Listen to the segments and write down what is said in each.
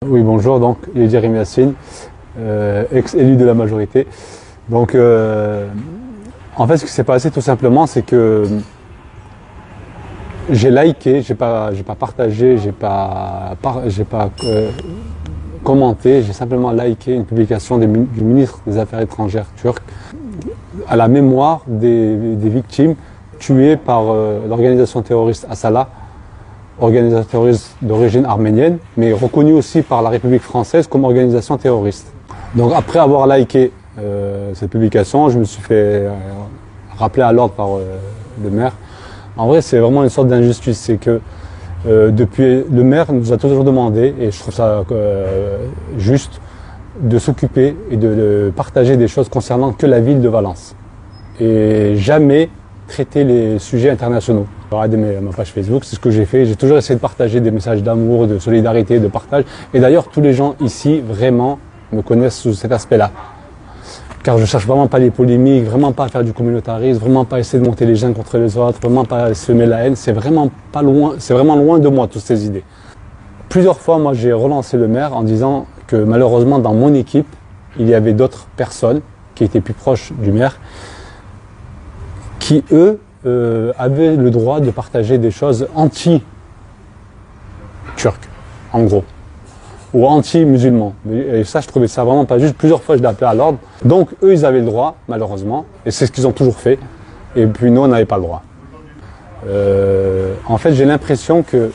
Oui, bonjour, donc Yerim Yassine, ex-élu de la majorité. Donc, en fait, ce qui s'est passé tout simplement, c'est que j'ai liké, j'ai pas partagé, j'ai pas commenté, j'ai simplement liké une publication du ministre des Affaires étrangères turc à la mémoire des victimes tuées par l'organisation terroriste Asala, organisation terroriste d'origine arménienne, mais reconnue aussi par la République française comme organisation terroriste. Donc après avoir liké cette publication, je me suis fait rappeler à l'ordre par le maire. En vrai, c'est vraiment une sorte d'injustice, c'est que depuis, le maire nous a toujours demandé, et je trouve ça juste, de s'occuper et de partager des choses concernant que la ville de Valence. Et jamais traiter les sujets internationaux. Regardez ma page Facebook, c'est ce que j'ai fait. J'ai toujours essayé de partager des messages d'amour, de solidarité, de partage. Et d'ailleurs, tous les gens ici, vraiment, me connaissent sous cet aspect-là. Car je cherche vraiment pas les polémiques, vraiment pas à faire du communautarisme, vraiment pas à essayer de monter les uns contre les autres, vraiment pas à semer la haine. C'est vraiment pas loin, c'est vraiment loin de moi, toutes ces idées. Plusieurs fois, moi, j'ai relancé le maire en disant que malheureusement, dans mon équipe, il y avait d'autres personnes qui étaient plus proches du maire, qui, eux, avaient le droit de partager des choses anti-turques, en gros, ou anti-musulmans. Et ça, je trouvais ça vraiment pas juste. Plusieurs fois, je l'ai appelé à l'ordre. Donc, eux, ils avaient le droit, malheureusement, et c'est ce qu'ils ont toujours fait. Et puis, nous, on n'avait pas le droit. En fait, j'ai l'impression que,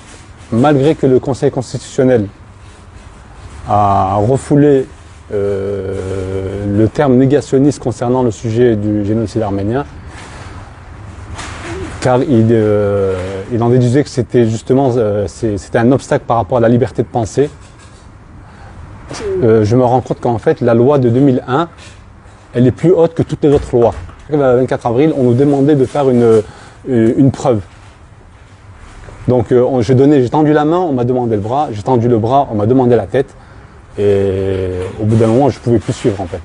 malgré que le Conseil constitutionnel a refoulé le terme négationniste concernant le sujet du génocide arménien, car il en déduisait que c'était justement c'était un obstacle par rapport à la liberté de penser. Je me rends compte qu'en fait la loi de 2001, elle est plus haute que toutes les autres lois. Le 24 avril, on nous demandait de faire une preuve. Donc j'ai tendu la main, on m'a demandé le bras, j'ai tendu le bras, on m'a demandé la tête, et au bout d'un moment, je ne pouvais plus suivre en fait.